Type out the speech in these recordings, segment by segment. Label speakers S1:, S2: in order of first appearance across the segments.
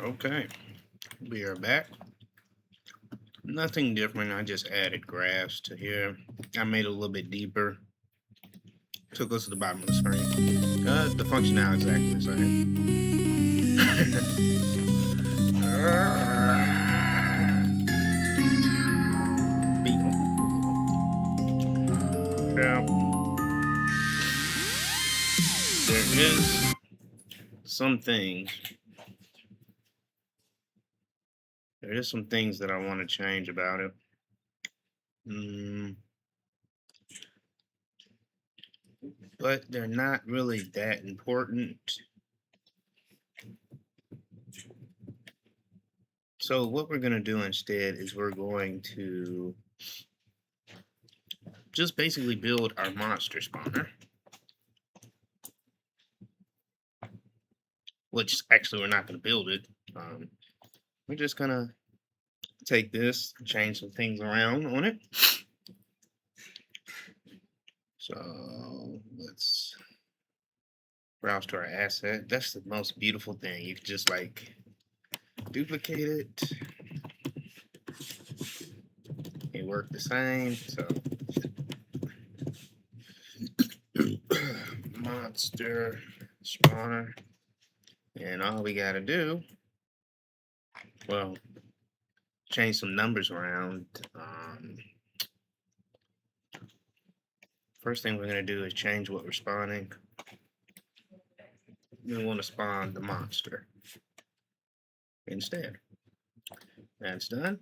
S1: Okay, we are back. Nothing different. I just added grass to here. I made it a little bit deeper. Took us to the bottom of the screen. The function now is exactly the same. Yeah. There is some things. There is some things that I want to change about it. But they're not really that important. So what we're going to do instead is we're going to just basically build our monster spawner. Which actually we're not going to build it. We're just going to take this, change some things around on it. So let's browse to our asset. That's the most beautiful thing. You can just like duplicate it. It worked the same. So monster spawner. And all we got to do, well, change some numbers around. First thing we're going to do is change what we're spawning. We want to spawn the monster instead. That's done.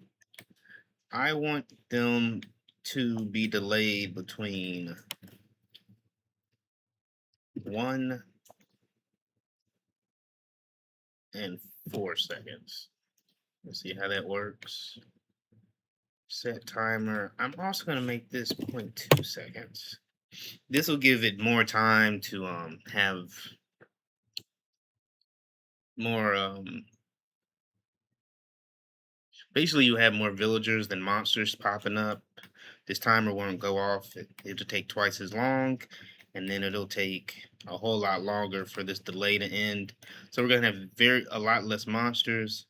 S1: I want them to be delayed between 1 and 4 seconds. Let's see how that works. Set timer. I'm also going to make this 0.2 seconds. This will give it more time to have more basically you have more villagers than monsters popping up. This timer won't go off. It'll take twice as long, and then it'll take a whole lot longer for this delay to end. So we're gonna have a lot less monsters,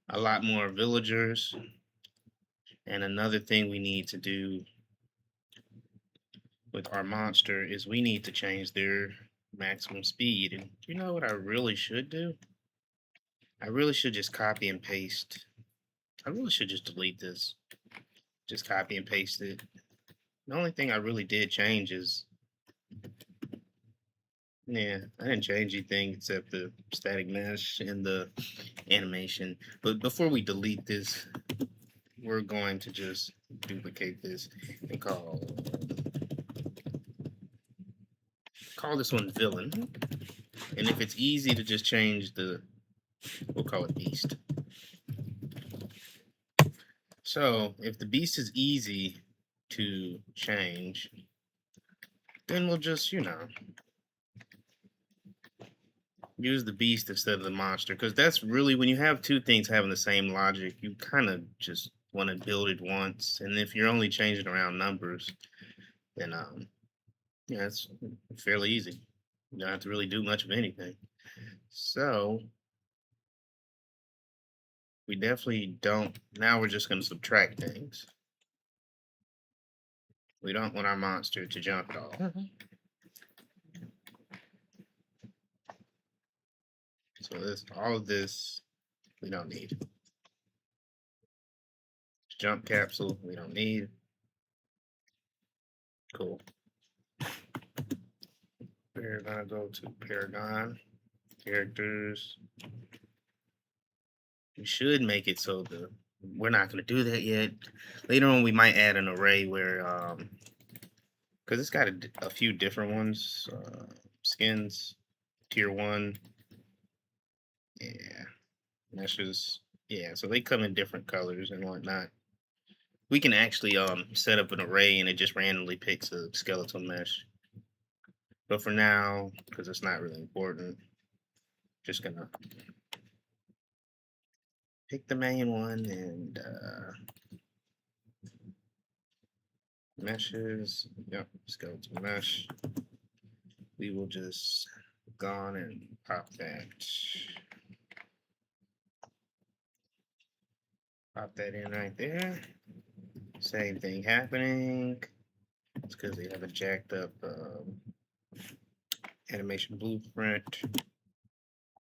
S1: a lot more villagers. And another thing we need to do with our monster is we need to change their maximum speed. And you know what I really should do? I really should just copy and paste. I really should just delete this. Just copy and paste it. The only thing I really did change is, yeah, I didn't change anything except the static mesh and the animation. But before we delete this, we're going to just duplicate this and call this one villain. And if it's easy to just change we'll call it beast. So if the beast is easy to change, then we'll just, use the beast instead of the monster, because that's really, when you have two things having the same logic, you kind of just want to build it once. And if you're only changing around numbers, then yeah, it's fairly easy. You don't have to really do much of anything. So we definitely don't. Now we're just going to subtract things. We don't want our monster to jump at all. So all of this we don't need. Jump capsule we don't need. Cool. We're gonna go to Paragon characters. We should make it so we're not gonna do that yet. Later on, we might add an array where because it's got a few different ones. Skins, tier 1. Yeah, meshes. Yeah, so they come in different colors and whatnot. We can actually set up an array and it just randomly picks a skeletal mesh. But for now, because it's not really important, just gonna pick the main one and meshes. Yep, skeletal mesh. We will just go on and pop that. Pop that in right there. Same thing happening. It's because they have a jacked up animation blueprint.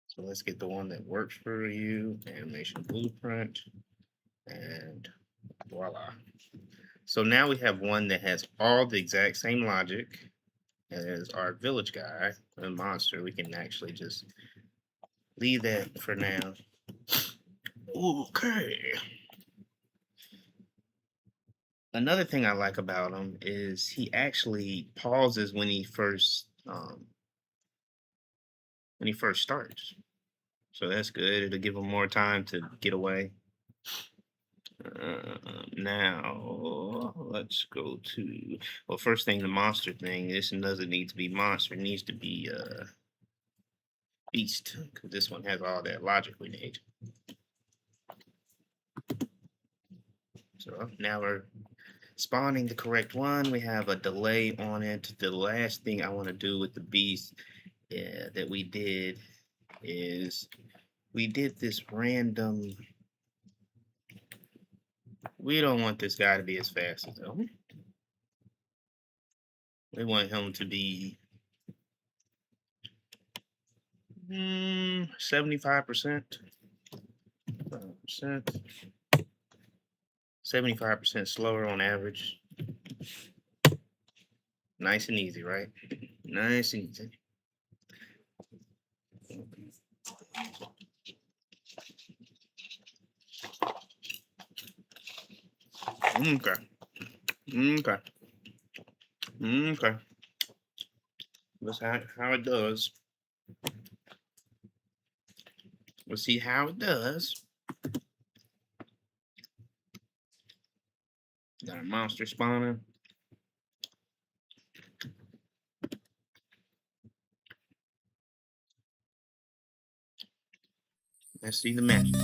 S1: So let's get the one that works for you. Animation blueprint. And voila. So now we have one that has all the exact same logic as our village guy and monster. We can actually just leave that for now. Okay. Another thing I like about him is he actually pauses when he first starts. So that's good. It'll give him more time to get away. Now let's go to, well, first thing, the monster thing. This doesn't need to be monster. It needs to be beast, because this one has all that logic we need. So now we're spawning the correct one. We have a delay on it. The last thing I want to do with the beast that we did is we did this random. We don't want this guy to be as fast as him. We want him to be 75%. 75% slower on average. Nice and easy, right? Nice and easy. Okay. Okay. Okay. Let's see how it does. Let's see how it does. Got a monster spawner. Let's see the magic.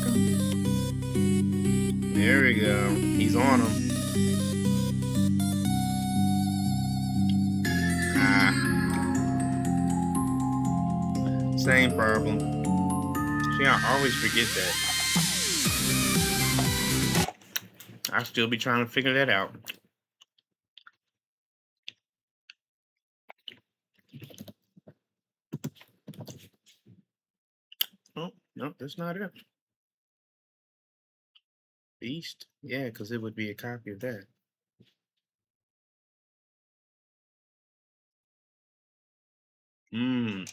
S1: There we go. He's on him. Same problem. See, I always forget that. I still be trying to figure that out. Oh, no, that's not it. Beast? Yeah, because it would be a copy of that. Hmm.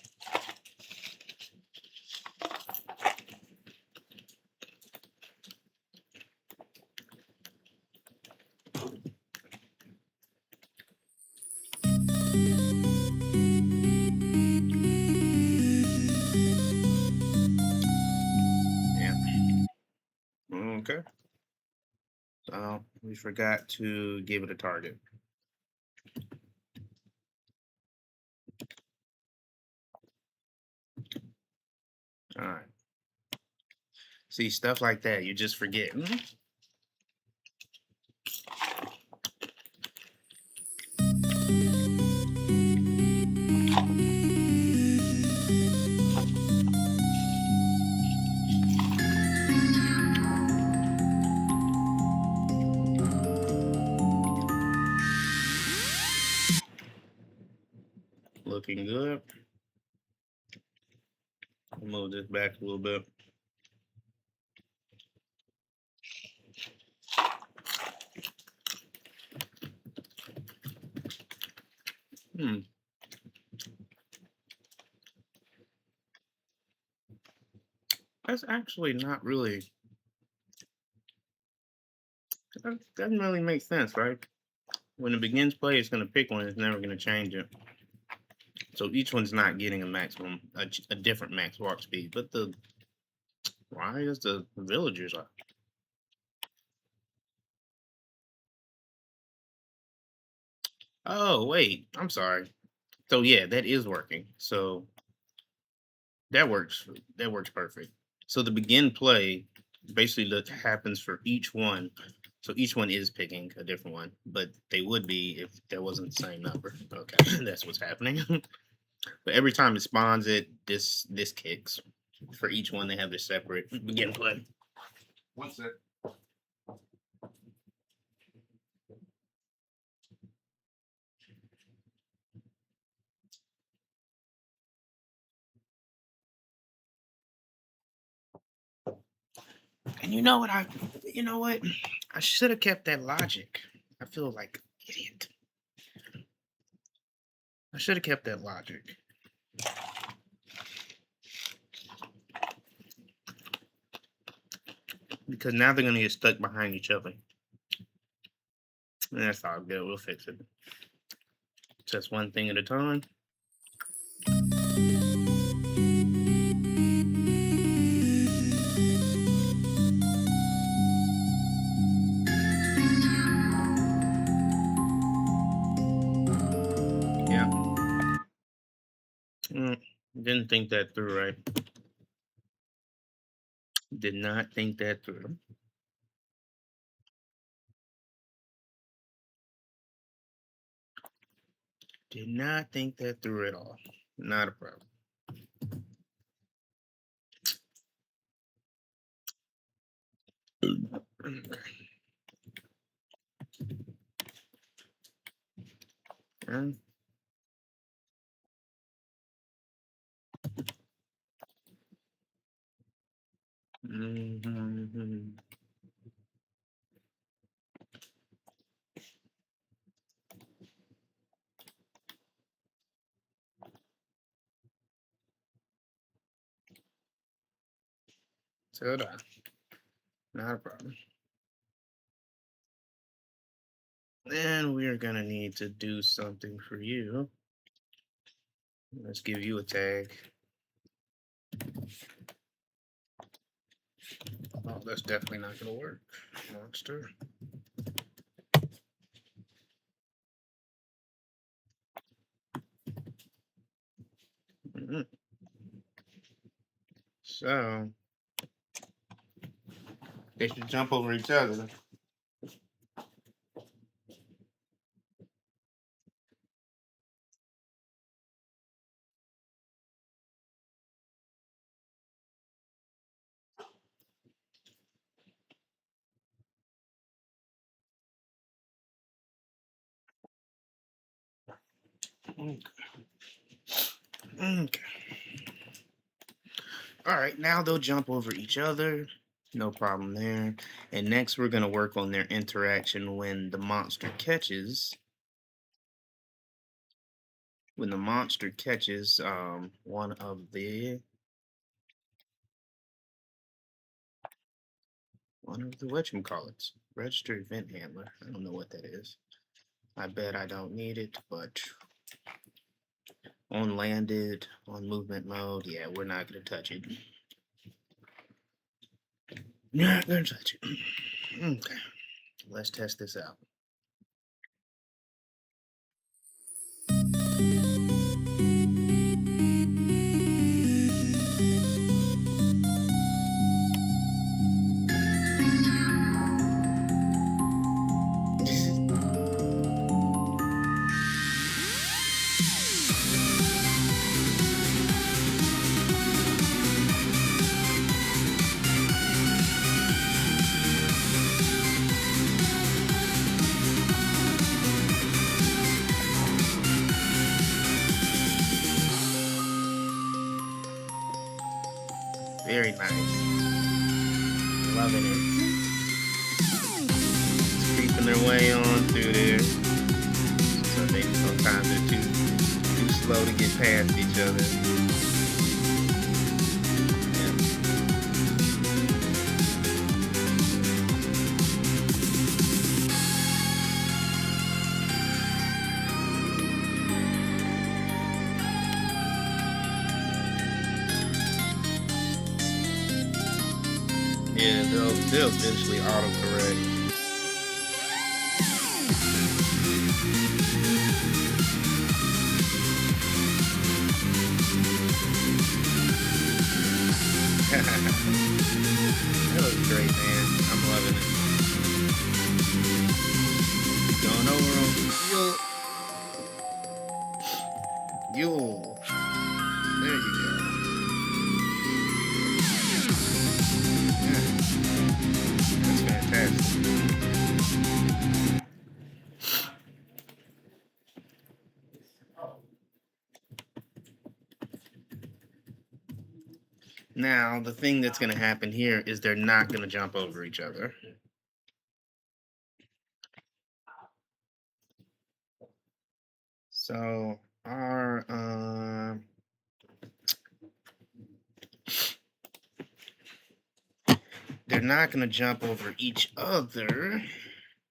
S1: Yeah. Okay. So we forgot to give it a target. All right. See, stuff like that, you just forget. Looking good. Move this back a little bit. That's actually not really. That doesn't really make sense, right? When it begins play, it's going to pick one. It's never going to change it. So each one's not getting a different max walk speed. But why is the villagers are? Oh, wait, I'm sorry. So yeah, that is working. So that works. That works perfect. So the begin play basically happens for each one. So each one is picking a different one, but they would be if there wasn't the same number. Okay, that's what's happening. But every time it spawns it, this kicks. For each one, they have their separate begin play.
S2: One sec.
S1: And you know what? I should have kept that logic. I feel like an idiot. I should have kept that logic. Because now they're gonna get stuck behind each other. And that's all good. We'll fix it. Just one thing at a time. Yeah. Didn't think that through, right? Did not think that through. Did not think that through at all. Not a problem. Mm. Mhm. So not a problem. And we're gonna need to do something for you. Let's give you a tag. Oh, that's definitely not gonna work. Monster. So they should jump over each other. Okay. Okay. All right, now they'll jump over each other. No problem there. And next we're gonna work on their interaction when the monster catches. When the monster catches one of the whatchamacallits. Registered event handler. I don't know what that is. I bet I don't need it, but on landed, on movement mode, yeah, we're not gonna touch it. Not gonna touch it. Okay, let's test this out. Very nice. Loving it. It's creeping their way on through there. So maybe sometimes they're too slow to get past each other. Yeah, they'll eventually autocorrect. That looks great, man. I'm loving it. Going over them. Yule. There you go. Yeah. That's fantastic. Now, the thing that's going to happen here is they're not going to jump over each other. So our they're not going to jump over each other,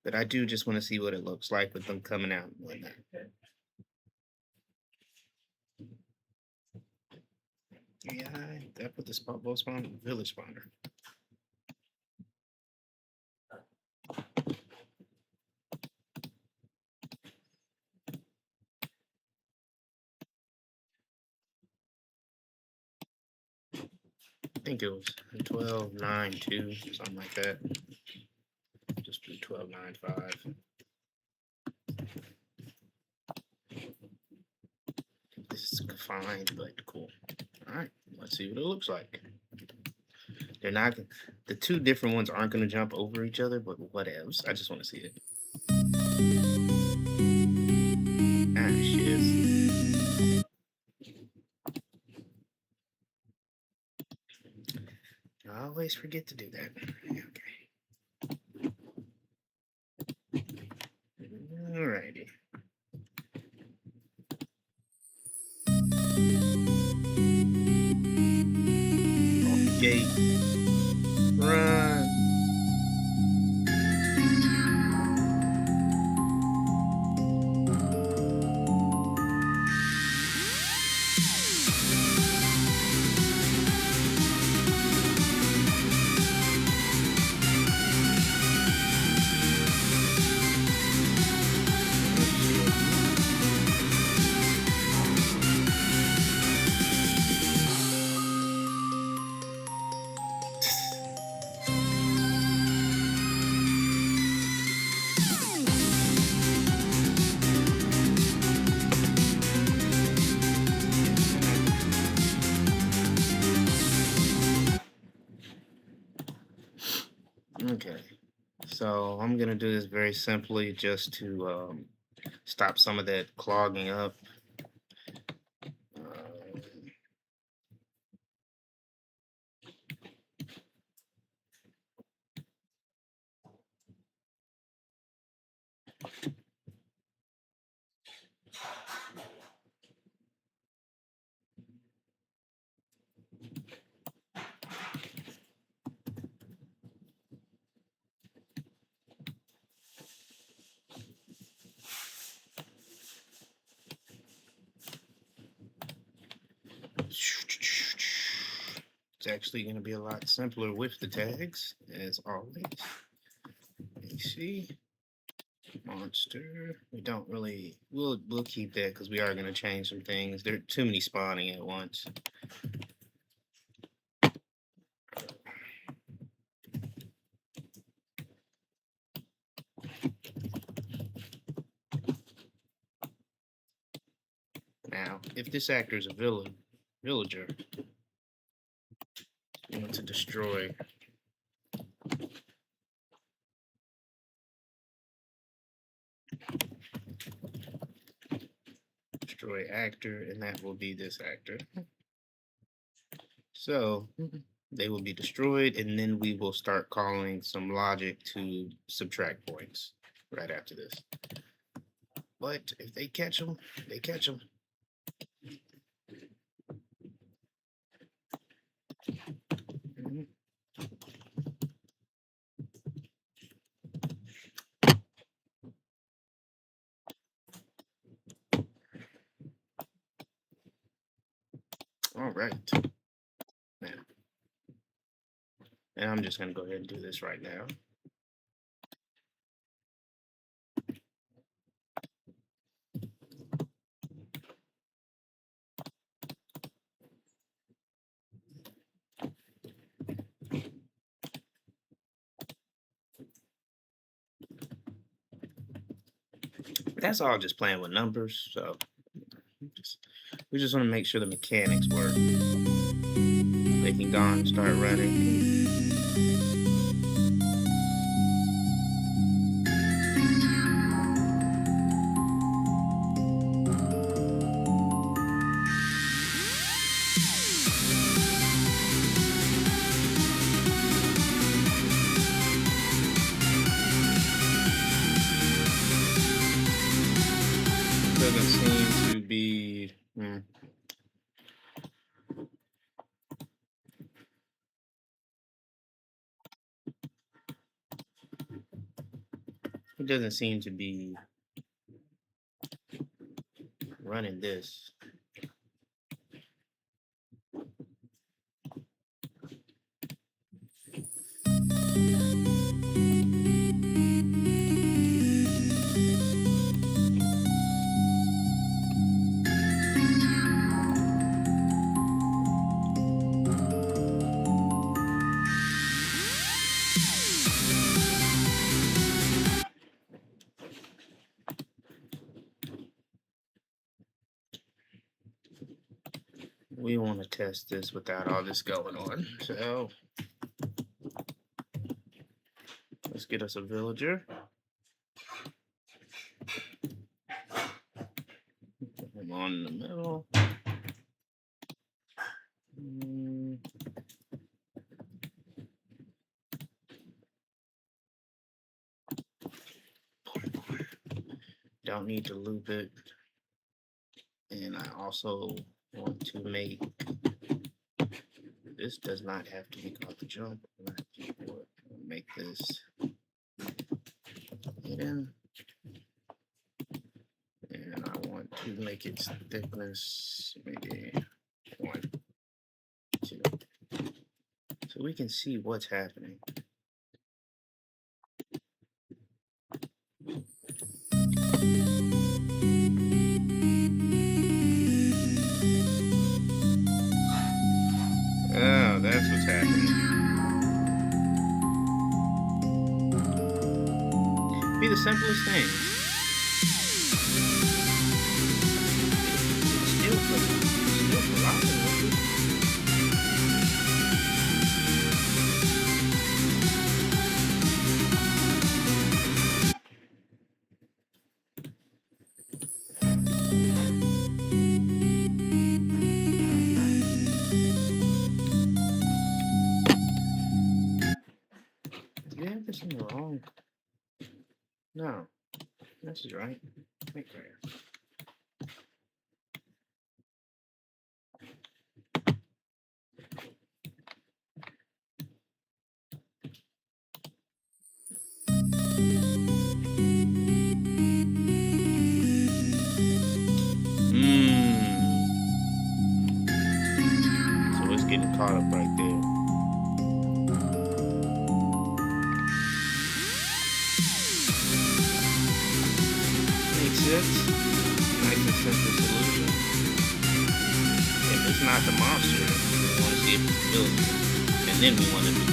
S1: but I do just want to see what it looks like with them coming out and whatnot. Yeah, I put the bow spawn village spawner. I think it was 12.9.2, something like that. Just do 12.9.5. This is fine, but cool. All right, let's see what it looks like. They're not, the two different ones aren't going to jump over each other, but whatevs. I just want to see it. Ah, shit. I always forget to do that. Okay. Alrighty. Off the gate. Run. Okay, so I'm gonna do this very simply just to stop some of that clogging up. It's actually going to be a lot simpler with the tags, as always. AC monster. We don't really. We'll keep that because we are going to change some things. There are too many spawning at once. Now, if this actor is a villager, you want to destroy actor, and that will be this actor. So they will be destroyed, and then we will start calling some logic to subtract points right after this. But if they catch them, they catch them. All right. Now, and I'm just going to go ahead and do this right now. That's all just playing with numbers, so we just want to make sure the mechanics work. They can go and start running. Hmm. It doesn't seem to be running this. We want to test this without all this going on. So let's get us a villager. Put him on in the middle. Don't need to loop it. And I also want to make, this does not have to be called the jump. Make this hidden. And I want to make its thickness maybe 1, 2. So we can see what's happening. Oh, that's what's happening. Be the simplest thing. Still forgotten. You have this in the wrong. No, this is right. Right there. So it's getting caught up right there. Makes sense. Nice and simple solution. If it's not the monster, we want to see if it's building. And then we want to do this.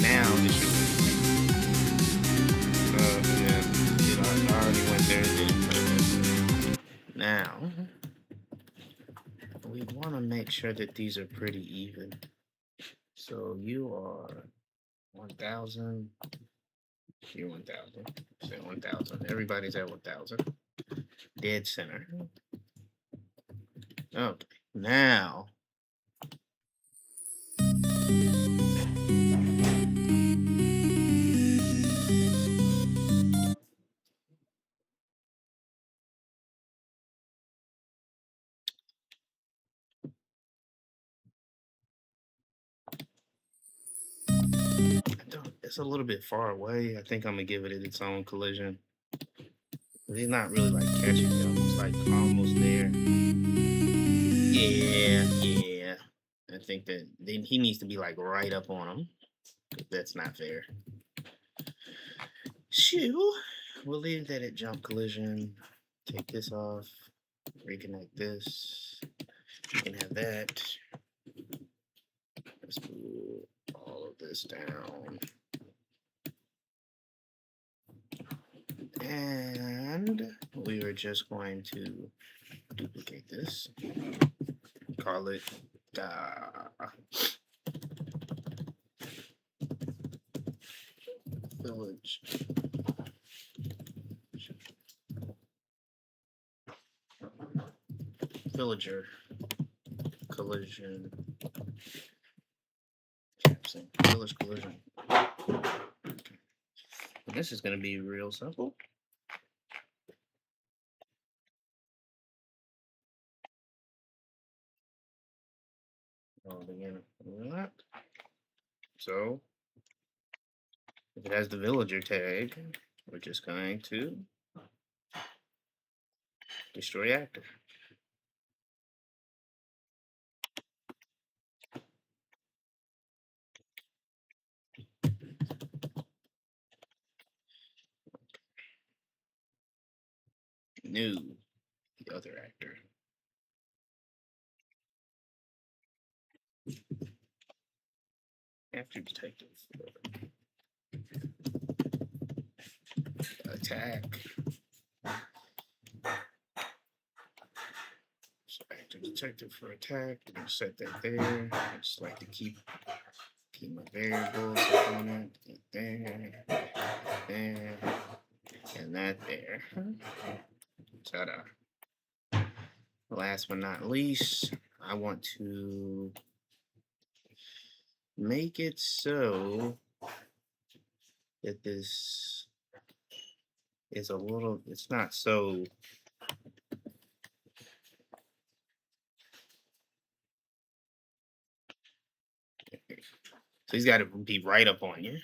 S1: Now this should work. Yeah, I already went there and did it. Now, we want to make sure that these are pretty even. So you are 1,000. You're 1,000. Say 1,000. Everybody's at 1,000. Dead center. Okay. Now. It's a little bit far away. I think I'm gonna give it its own collision. He's not really like catching them. It's like almost there. Yeah. I think that then he needs to be like right up on him. That's not fair. Shoo. We'll leave that at jump collision. Take this off. Reconnect this. You can have that. Let's move all of this down. And we are just going to duplicate this. Call it village. villager collision. Village collision. Okay. And this is going to be real simple. So if it has the villager tag, we're just going to destroy actor. New, the other actor. After detective. Attack. So active detective for attack. We're gonna set that there. I just like to keep my variables on it. There, and that there. Ta-da. Last but not least, I want to make it so that this is a little, it's not so so he's got to be right up on you.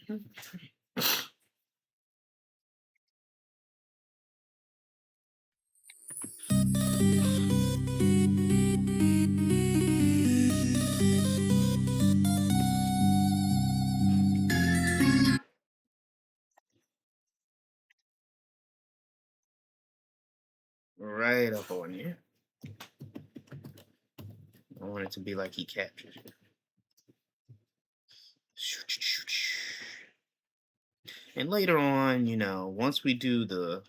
S1: Right up on you. I want it to be like he captures you. And later on, you know, once we do the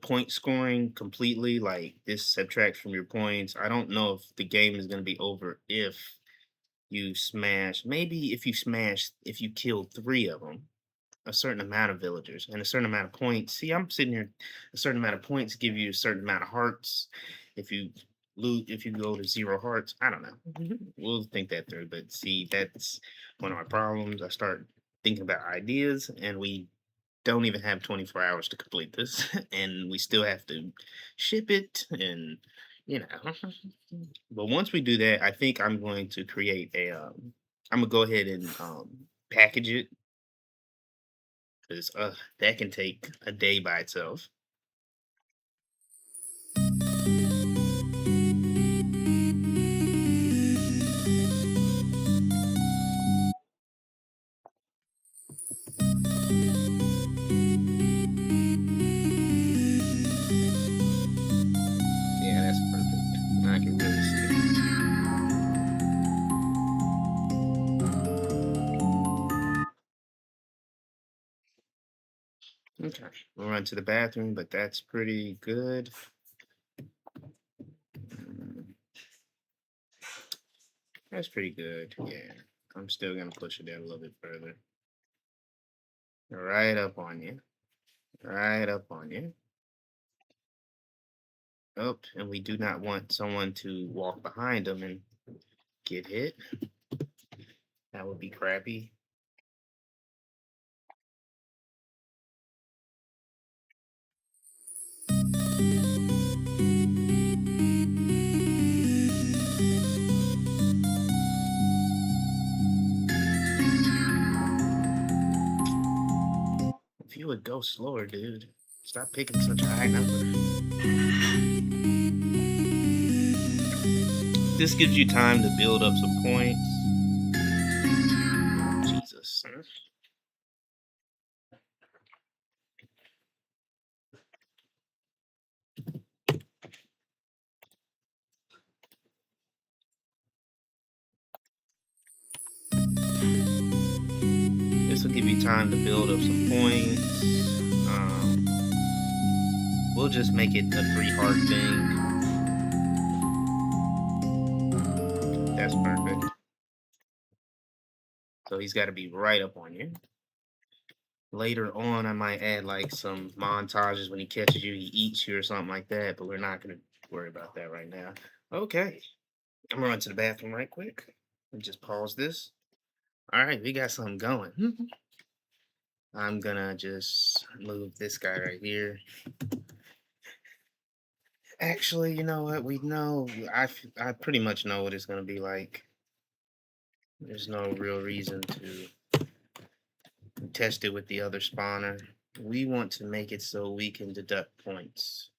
S1: point scoring completely, like this subtracts from your points. I don't know if the game is going to be over if you smash, maybe if you kill 3 of them, a certain amount of villagers and a certain amount of points. See, I'm sitting here, a certain amount of points give you a certain amount of hearts. If you if you go to 0 hearts, I don't know. We'll think that through. But see, that's one of my problems. I start thinking about ideas, and we don't even have 24 hours to complete this, and we still have to ship it, and you know. But once we do that, I think I'm going to create a. I'm gonna go ahead and package it because that can take a day by itself. Yeah, that's perfect. I can really see it. Okay, we'll run to the bathroom, but that's pretty good. Mm, That's pretty good. Yeah, I'm still gonna push it down a little bit further. Right up on you. Right up on you. Oh, and we do not want someone to walk behind them and get hit. That would be crappy. If you would go slower, dude. Stop picking such a high number. This gives you time to build up some points. Jesus. This will give you time to build up some points. We'll just make it a 3 heart thing. That's perfect. So he's got to be right up on you. Later on, I might add like some montages when he catches you, he eats you or something like that, but we're not gonna worry about that right now. Okay, I'm gonna run to the bathroom right quick. Let me just pause this. All right, we got something going. I'm gonna just move this guy right here. Actually, you know what? We know I pretty much know what it's gonna be like. There's no real reason to test it with the other spawner. We want to make it so we can deduct points.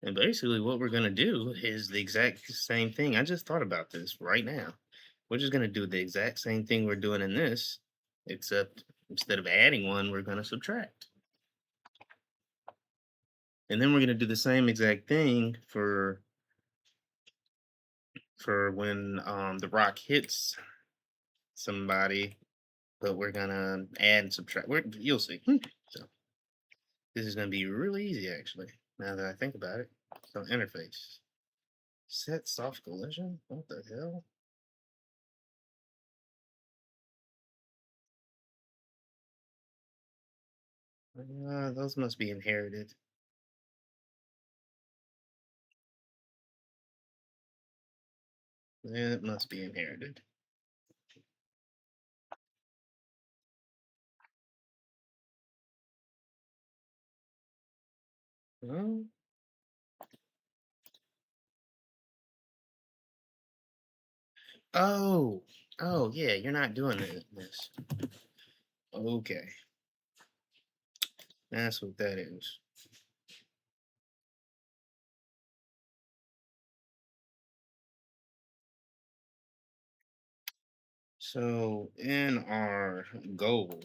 S1: And basically what we're gonna do is the exact same thing. I just thought about this right now. We're just gonna do the exact same thing we're doing in this, except instead of adding one, we're gonna subtract. And then we're gonna do the same exact thing for when the rock hits somebody, but we're gonna add and subtract. You'll see. So this is gonna be really easy actually, now that I think about it. So interface. Set soft collision? What the hell? Those must be inherited. It must be inherited. Well, oh, oh yeah, you're not doing this. Okay, that's what that is. So in our goal,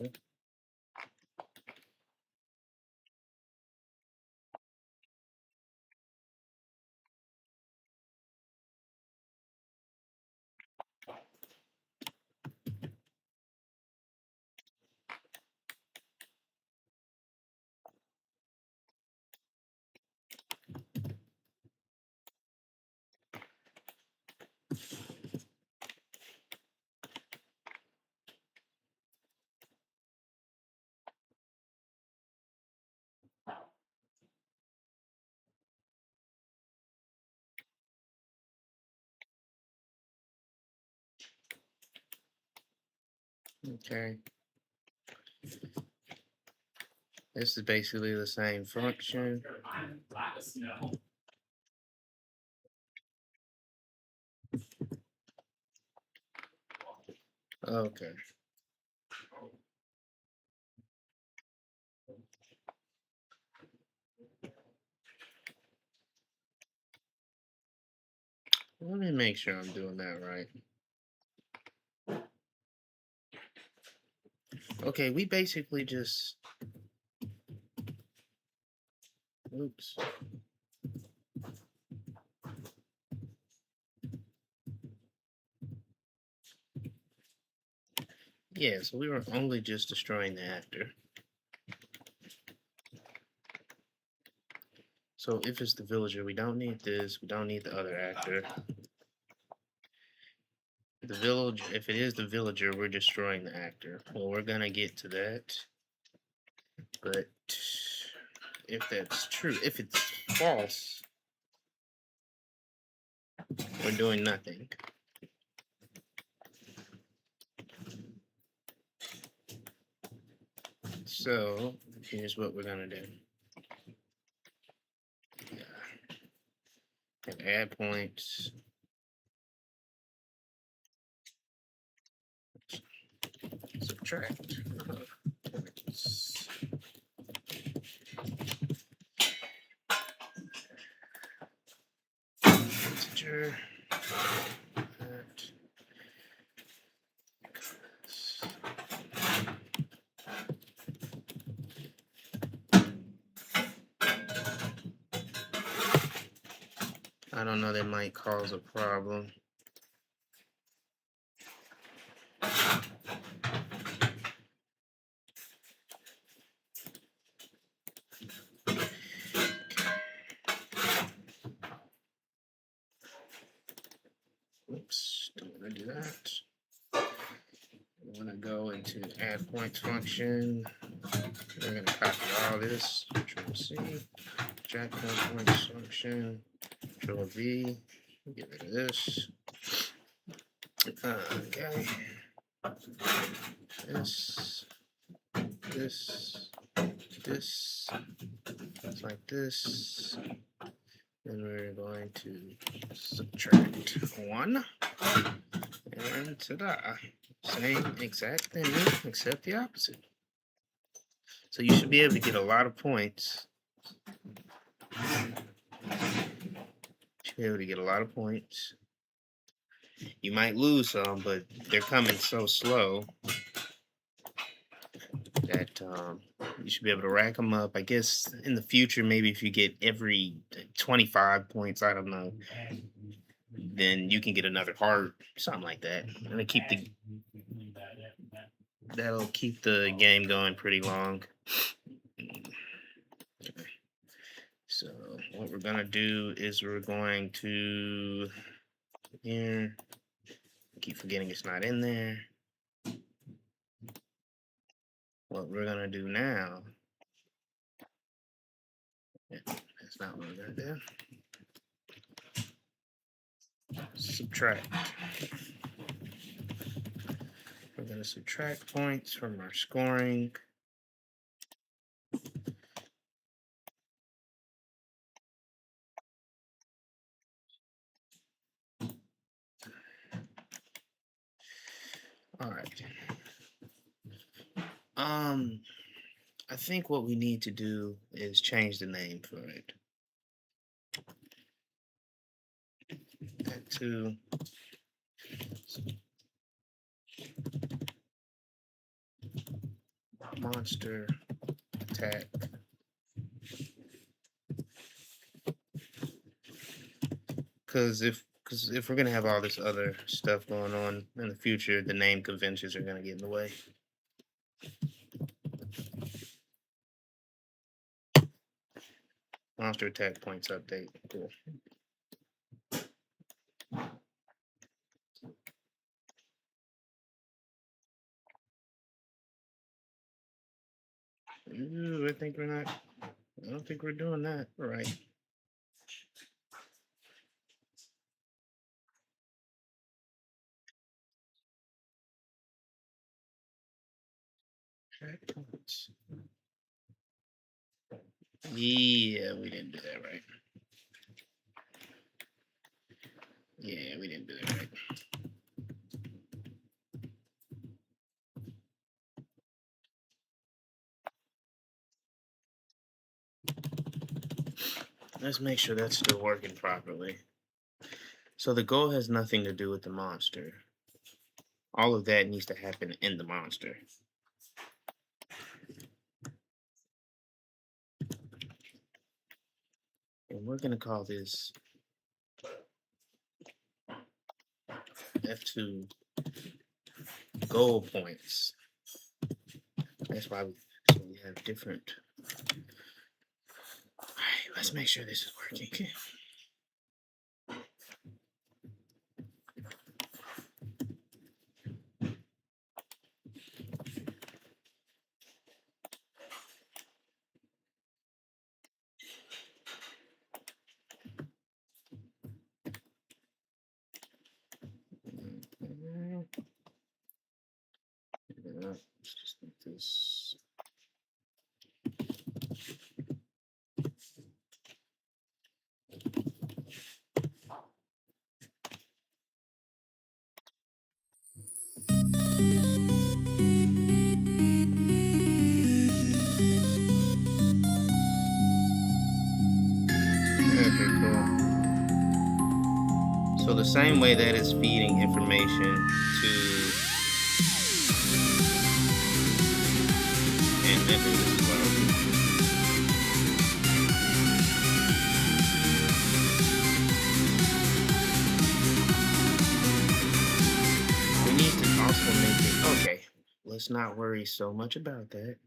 S1: okay, this is basically the same function. Okay. Let me make sure I'm doing that right. Okay, we basically just, oops. Yeah, so we were only just destroying the actor. So if it's the villager, we don't need this, we don't need the other actor. The village, if it is the villager, we're destroying the actor. Well, we're gonna get to that. But if that's true, if it's false, we're doing nothing. So here's what we're gonna do. And add points. Subtract. Points. Integer. I don't know, that might cause a problem. Oops, don't want to do that. I want to go into to add points function. We're going to copy all this. Control C, jack points function. Control V. Get rid of this. Okay. This. It's like this. Then we're going to subtract 1. And ta-da. Same exact thing, except the opposite. So you should be able to get a lot of points. You might lose some, but they're coming so slow that you should be able to rack them up. I guess in the future, maybe if you get every 25 points, I don't know, then you can get another heart, something like that. And that'll keep the game going pretty long. Okay. So what we're gonna do is we're going to here. I keep forgetting it's not in there. What we're gonna do now. That's not what we're gonna do. Subtract. We're gonna subtract points from our scoring. All right. I think what we need to do is change the name for it. That to monster attack. Because if we're gonna have all this other stuff going on in the future, the name conventions are gonna get in the way. Monster attack points update. Cool. Ooh, I don't think we're doing that right. Checkpoints. Yeah, we didn't do that right. Yeah, we didn't do that right. Let's make sure that's still working properly. So the goal has nothing to do with the monster. All of that needs to happen in the monster. And we're going to call this F2 goal points. That's why we have different. All right, let's make sure this is working. Let's just make this. Okay, cool. So the same way that is feeding information to and then do this as well. We need to also make it okay. Let's not worry so much about that.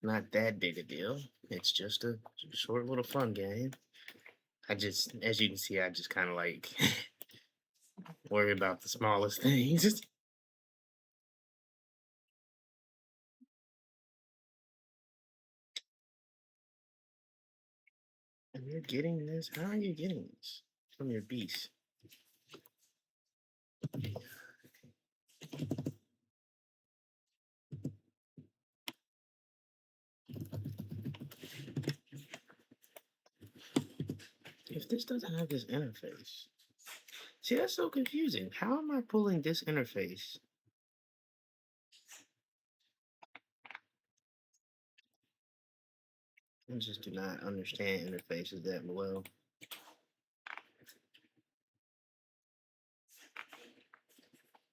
S1: Not that big a deal. It's just a short little fun game. As you can see, I just kind of like worry about the smallest things. You're getting this? How are you getting this? From your beast. If this doesn't have this interface. See, that's so confusing. How am I pulling this interface? I just do not understand interfaces that well.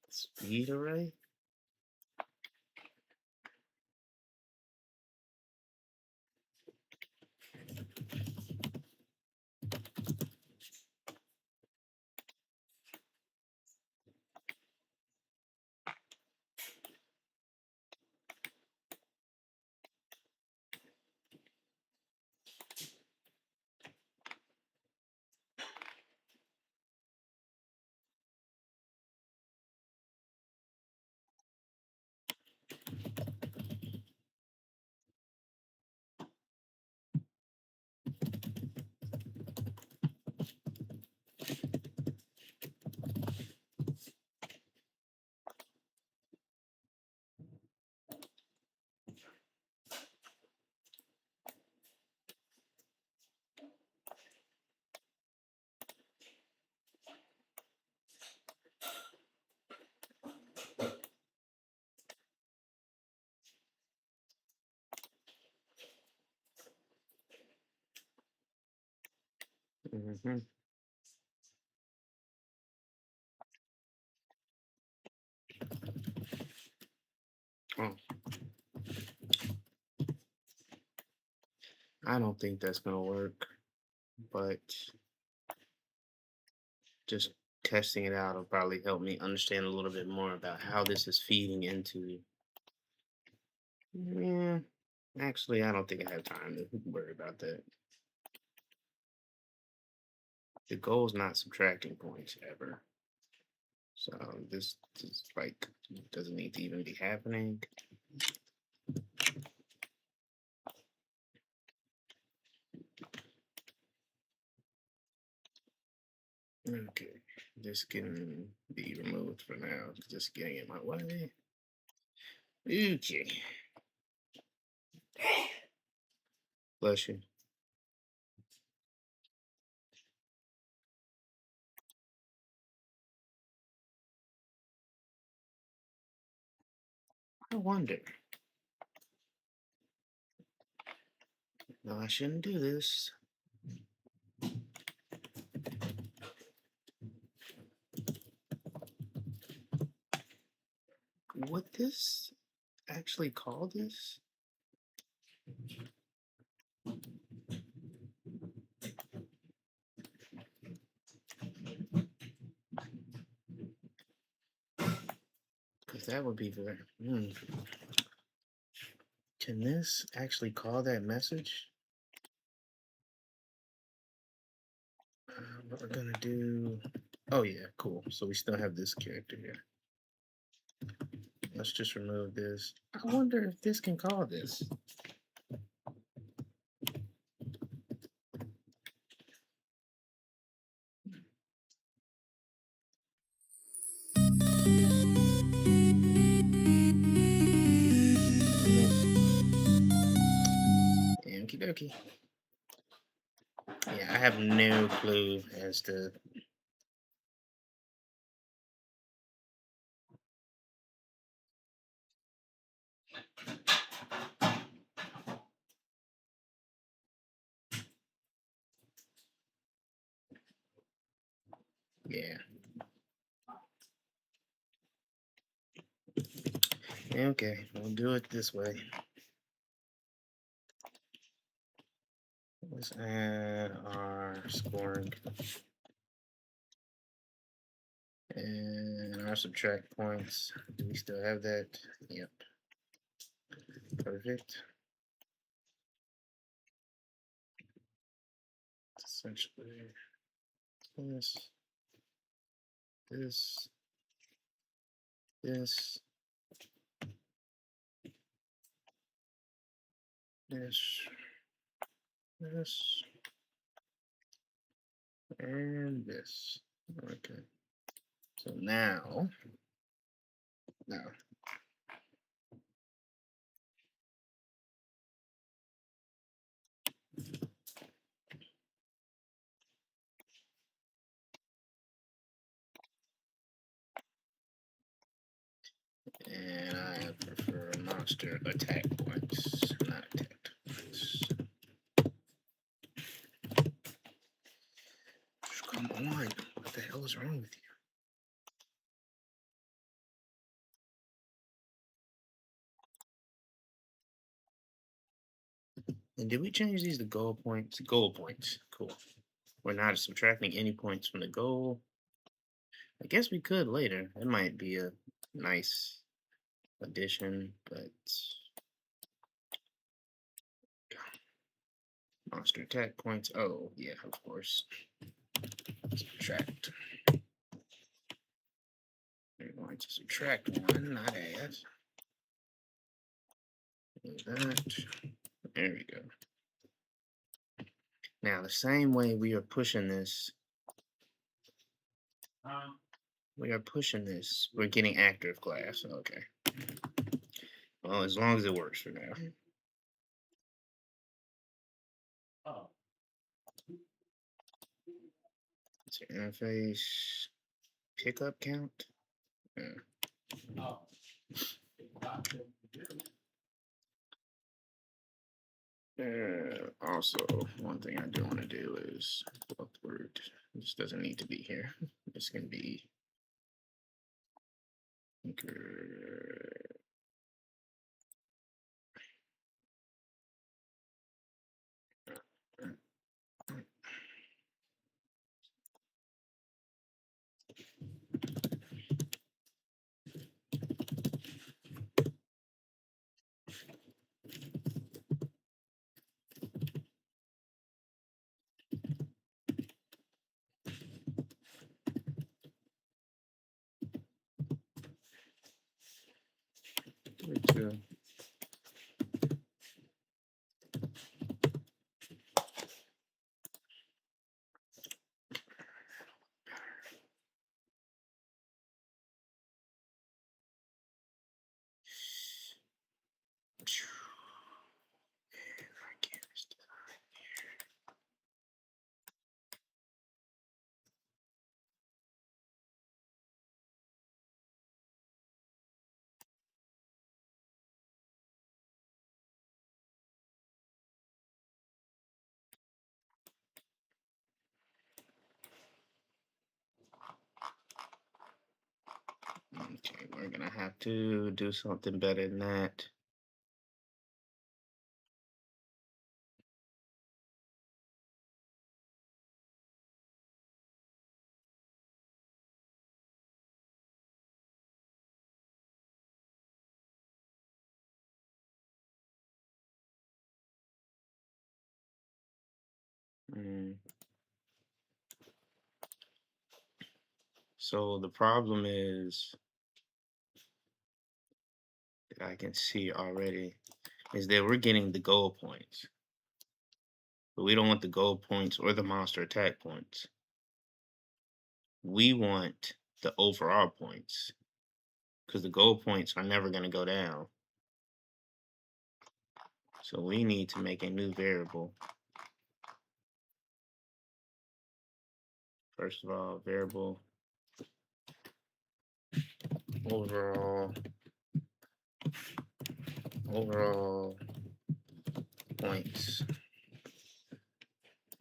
S1: Speed array? Mm-hmm. Oh, I don't think that's gonna work, but just testing it out will probably help me understand a little bit more about how this is feeding into. Yeah, actually, I don't think I have time to worry about that. The goal is not subtracting points ever. So this is like doesn't need to even be happening. Okay, this can be removed for now. Just getting in my way. Okay, bless you. I wonder. No, I shouldn't do this. Would this actually call this? Because that would be very. Can this actually call that message? What we're gonna do. Oh, yeah, cool. So we still have this character here. Let's just remove this. I wonder if this can call this. Okie dokie. Yeah, I have no clue as to. Yeah. Okay, we'll do it this way. Let's add our scoring and our subtract points. Do we still have that? Yep. Perfect. Essentially, this, this, this, this, this, And this. Okay. So now. And I prefer monster attack points, not attack points. Come on, what the hell is wrong with you? And did we change these to goal points? Goal points, cool. We're not subtracting any points from the goal. I guess we could later. That might be a nice addition, but monster attack points. Oh, yeah, of course. Subtract. We're going to subtract one, not add. Do that. There we go. Now, the same way we are pushing this, we're getting active class. Okay. Well, as long as it works for now. It's your interface pickup count. Also, one thing I do want to do is upward. This doesn't need to be here. This can be two. Okay, we're gonna have to do something better than that. So the problem is that I can see already is that we're getting the goal points, but we don't want the goal points or the monster attack points. We want the overall points because the goal points are never going to go down. So we need to make a new variable. First of all, variable overall points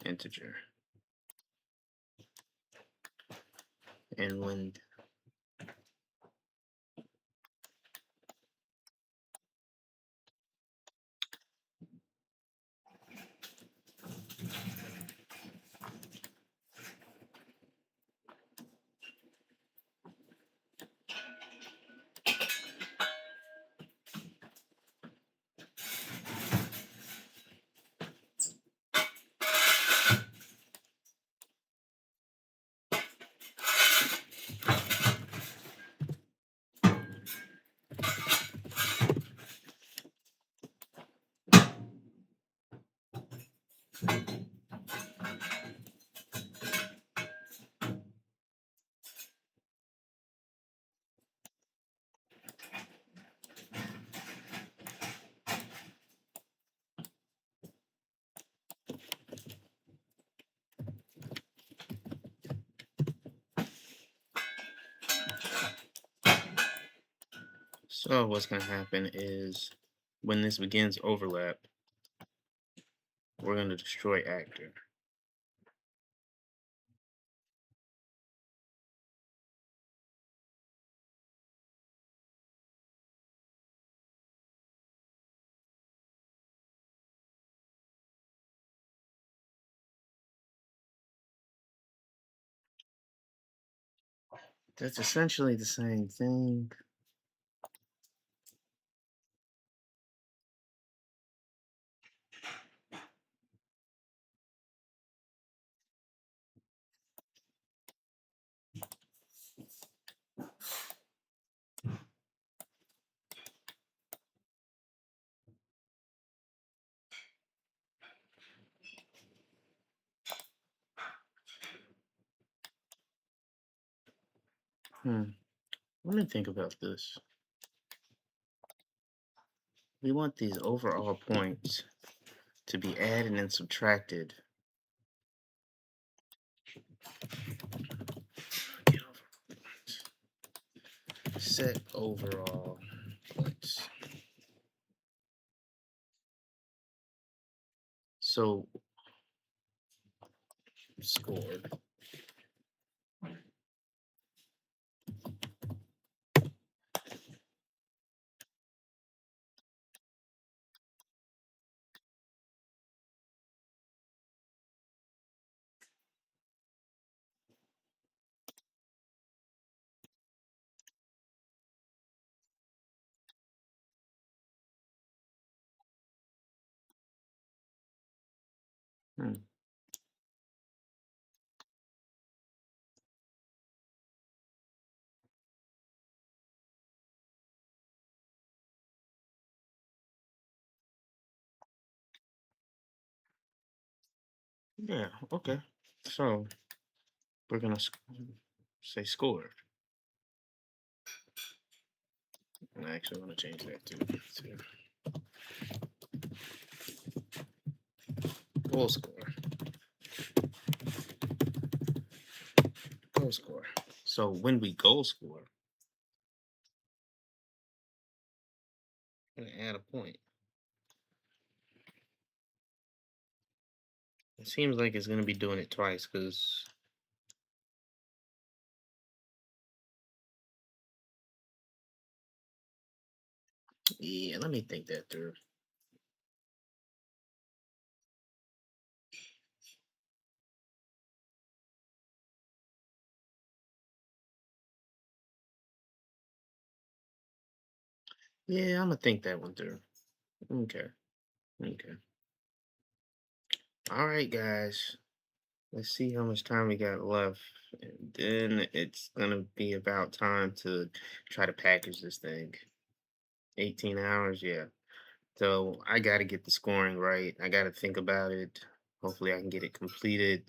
S1: integer. And when So what's gonna happen is when this begins overlap, we're gonna destroy actor. That's essentially the same thing. Hmm. Let me think about this. We want these overall points to be added and subtracted. Get over set overall points. So scored. Hmm. Yeah. Okay. So we're gonna say scored. And I actually want to change that to goal score. Goal score. So when we goal score, we're gonna add a point. It seems like it's gonna be doing it twice because yeah. Let me think that through. Yeah, I'm gonna think that one through. Okay. Okay. All right, guys. Let's see how much time we got left. And then it's gonna be about time to try to package this thing. 18 hours, yeah. So I gotta get the scoring right. I gotta think about it. Hopefully I can get it completed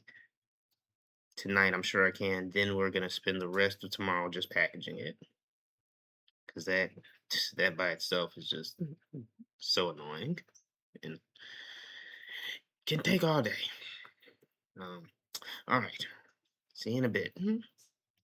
S1: tonight. I'm sure I can. Then we're gonna spend the rest of tomorrow just packaging it. Cause that by itself is just so annoying and can take all day. Um, all right. See you in a bit.